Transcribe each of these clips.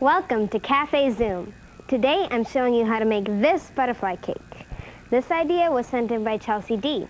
Welcome to Cafe Zoom. Today I'm showing you how to make this butterfly cake. This idea was sent in by Chelsea D.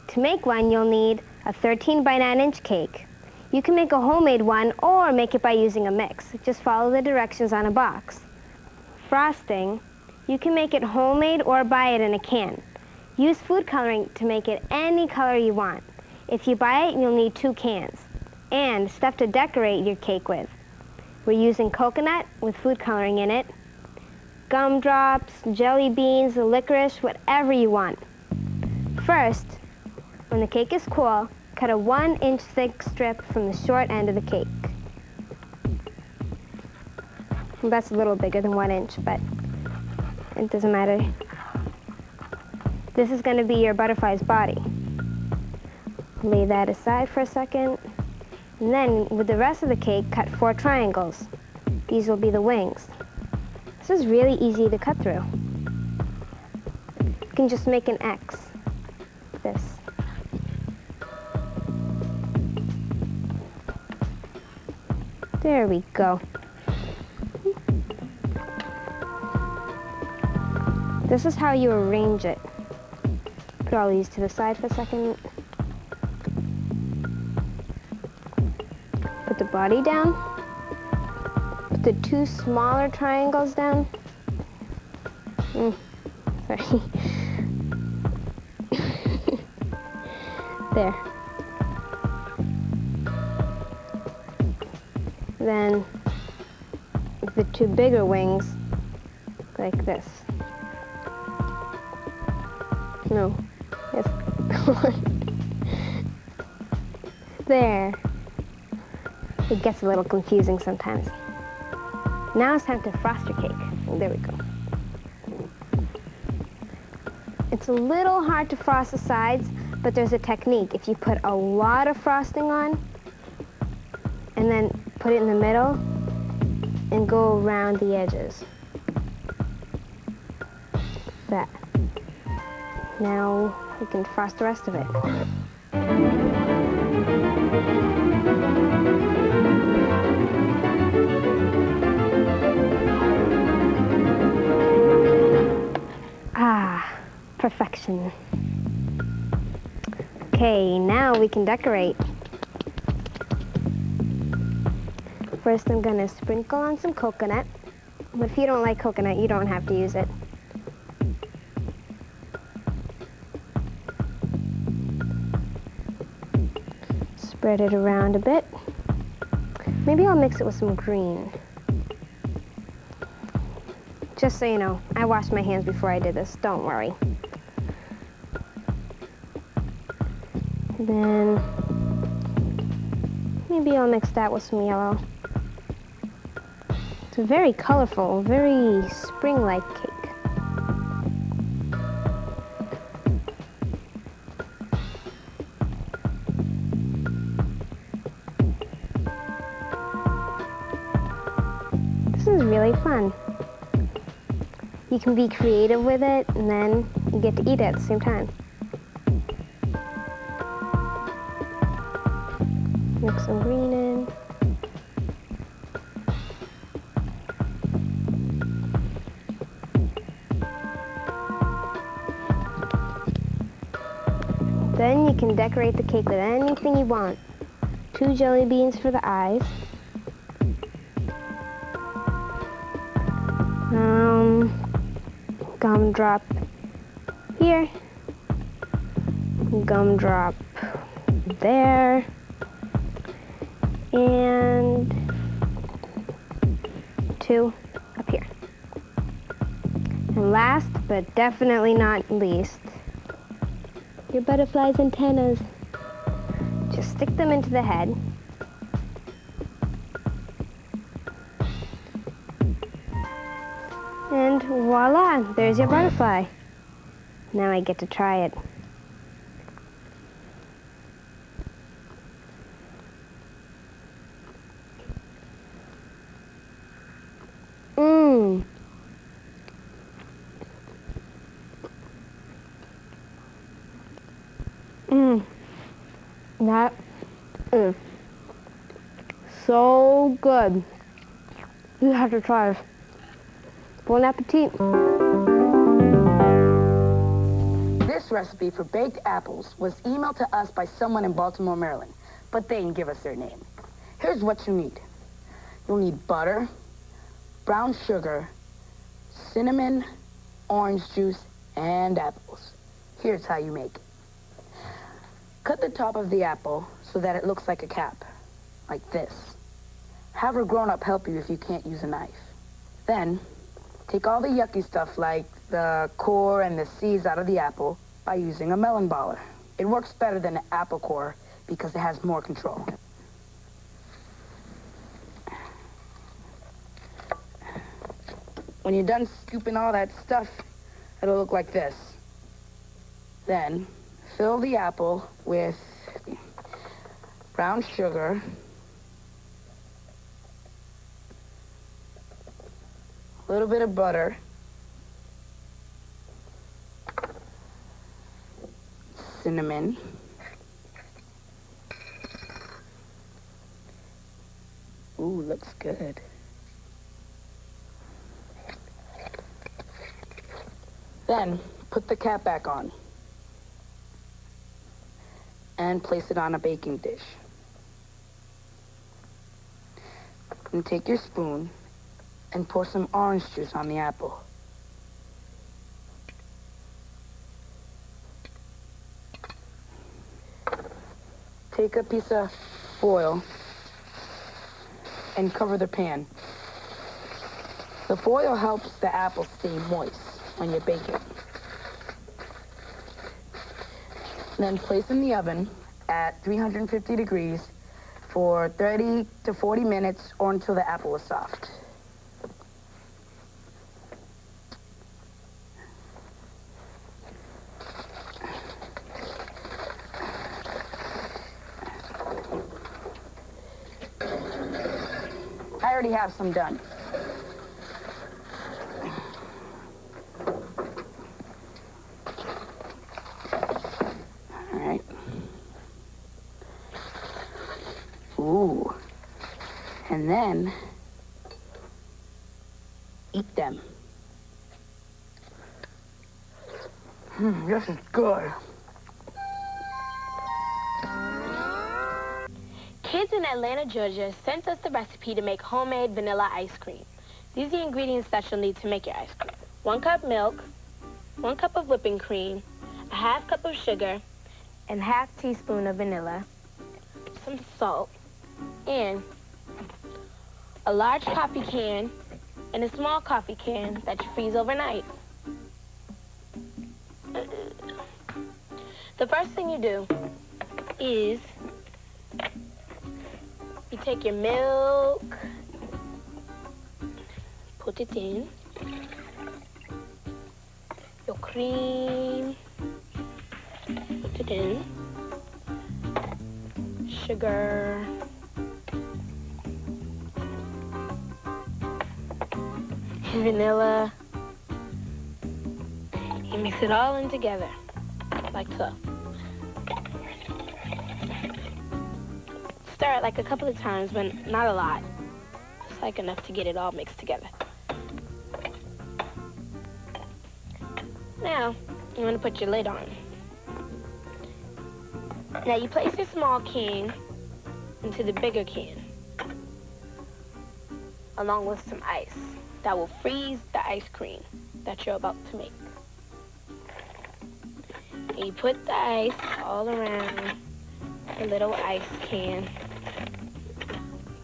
To make one, you'll need a 13 by 9 inch cake. You can make a homemade one or make it by using a mix. Just follow the directions on a box. Frosting, you can make it homemade or buy it in a can. Use food coloring to make it any color you want. If you buy it, you'll need 2 cans. And stuff to decorate your cake with. We're using coconut with food coloring in it, gumdrops, jelly beans, licorice, whatever you want. First, when the cake is cool, cut a 1 inch thick strip from the short end of the cake. That's a little bigger than 1 inch, but it doesn't matter. This is going to be your butterfly's body. Lay that aside for a second. And then, with the rest of the cake, cut 4 triangles. These will be the wings. This is really easy to cut through. You can just make an X. This. There we go. This is how you arrange it. Put all these to the side for a second. Put the body down. Put the 2 smaller triangles down. Sorry. There. Then the 2 bigger wings, like this. No. Yes. There. It gets a little confusing sometimes. Now it's time to frost your cake. There we go. It's a little hard to frost the sides, but there's a technique. If you put a lot of frosting on, and then put it in the middle, and go around the edges. That. Now we can frost the rest of it. Perfection. Okay, now we can decorate. First I'm going to sprinkle on some coconut, but if you don't like coconut, you don't have to use it. Spread it around a bit. Maybe I'll mix it with some green. Just so you know, I washed my hands before I did this, don't worry. Then maybe I'll mix that with some yellow. It's a very colorful, very spring-like cake. This is really fun. You can be creative with it, and then you get to eat it at the same time. Mix some green in. Then you can decorate the cake with anything you want. 2 jelly beans for the eyes. Gumdrop here. Gumdrop there. And 2 up here. And last, but definitely not least, your butterfly's antennas. Just stick them into the head. And voila, there's your butterfly. Now I get to try it. That is so good. You have to try it. Bon appetit. This recipe for baked apples was emailed to us by someone in Baltimore, Maryland, but they didn't give us their name. Here's what you need. You'll need butter, brown sugar, cinnamon, orange juice, and apples. Here's how you make it. Cut the top of the apple so that it looks like a cap, like this. Have a grown-up help you if you can't use a knife. Then, take all the yucky stuff like the core and the seeds out of the apple by using a melon baller. It works better than an apple core because it has more control. When you're done scooping all that stuff, it'll look like this. Then, fill the apple with brown sugar, a little bit of butter, cinnamon, ooh, looks good. Then, put the cap back on and place it on a baking dish. And take your spoon and pour some orange juice on the apple. Take a piece of foil and cover the pan. The foil helps the apple stay moist when you're baking. Then place in the oven at 350 degrees for 30 to 40 minutes or until the apple is soft. I already have some done. Ooh. And then eat them. This is good. Kids in Atlanta, Georgia sent us the recipe to make homemade vanilla ice cream. These are the ingredients that you'll need to make your ice cream. 1 cup milk, 1 cup of whipping cream, a half cup of sugar, and half teaspoon of vanilla, some salt, and a large coffee can and a small coffee can that you freeze overnight. The first thing you do is you take your milk, put it in, your cream, put it in, sugar, vanilla. You mix it all in together, like so. Stir it like a couple of times, but not a lot. Just like enough to get it all mixed together. Now, you want to put your lid on. Now you place your small can into the bigger can, along with some ice. That will freeze the ice cream that you're about to make. And you put the ice all around the little ice can,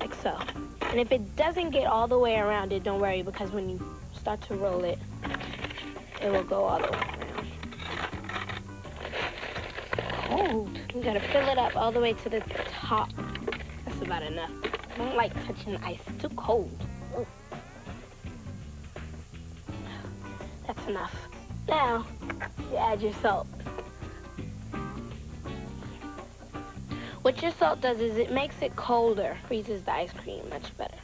like so. And if it doesn't get all the way around it, don't worry, because when you start to roll it, it will go all the way around. Cold. You gotta fill it up all the way to the top. That's about enough. I don't like touching the ice. It's too cold. Ooh. That's enough. Now, you add your salt. What your salt does is it makes it colder, freezes the ice cream much better.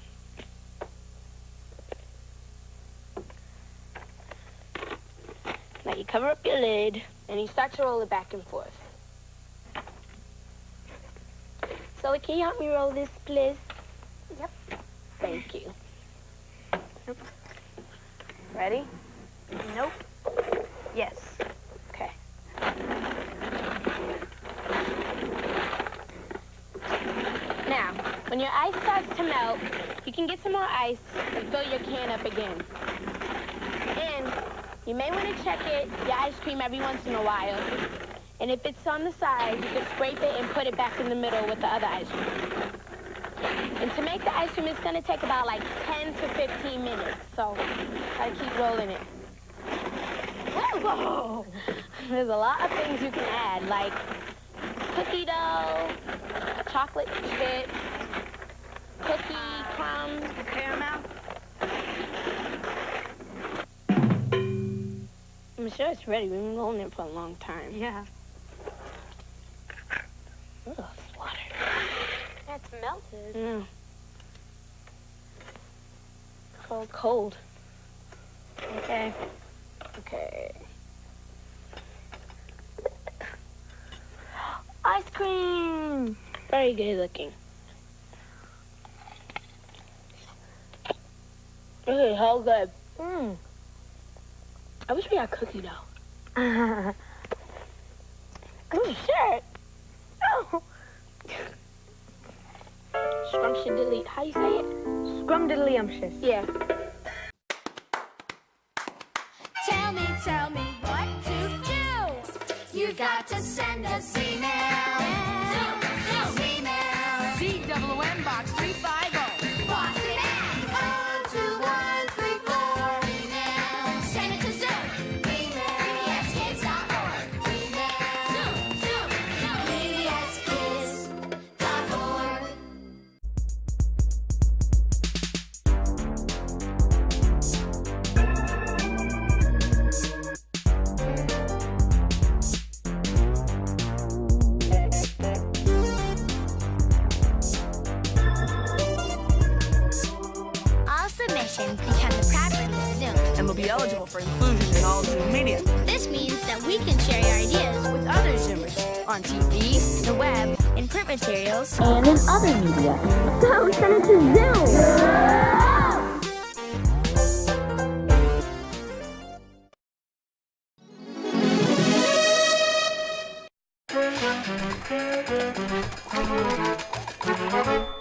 Now you cover up your lid and you start to roll it back and forth. So can you help me roll this, please? Yep. Thank you. Nope. Ready? Nope. Yes. Okay. Now, when your ice starts to melt, you can get some more ice and fill your can up again. And you may want to check your ice cream every once in a while. And if it's on the side, you can scrape it and put it back in the middle with the other ice cream. And to make the ice cream, it's going to take about like 10 to 15 minutes. So, gotta keep rolling it. Whoa! There's a lot of things you can add, like cookie dough, chocolate chip, cookie crumbs, caramel. I'm sure it's ready. We've been rolling it for a long time. Yeah. Ugh, it's water. It's melted. Yeah. Cold, cold. Okay. Okay. Ice cream! Very good looking. This is so good. I wish we had cookie dough. Oh, shit. Oh. Scrumptious. How you say it? Scrumdiddlyumptious. Yeah. Tell me what to do. You've got to send us email. Email. CWM Box 350. Boston at 02134. Email. Send it to Zoom. Email. BBSKids.org. Email. Zoom. BBSKids.org. All submissions become the property of Zoom. And will be eligible for inclusion in all Zoom media. This means that we can share your ideas With other Zoomers on TV, the web, in print materials, And in other media. So send it to Zoom.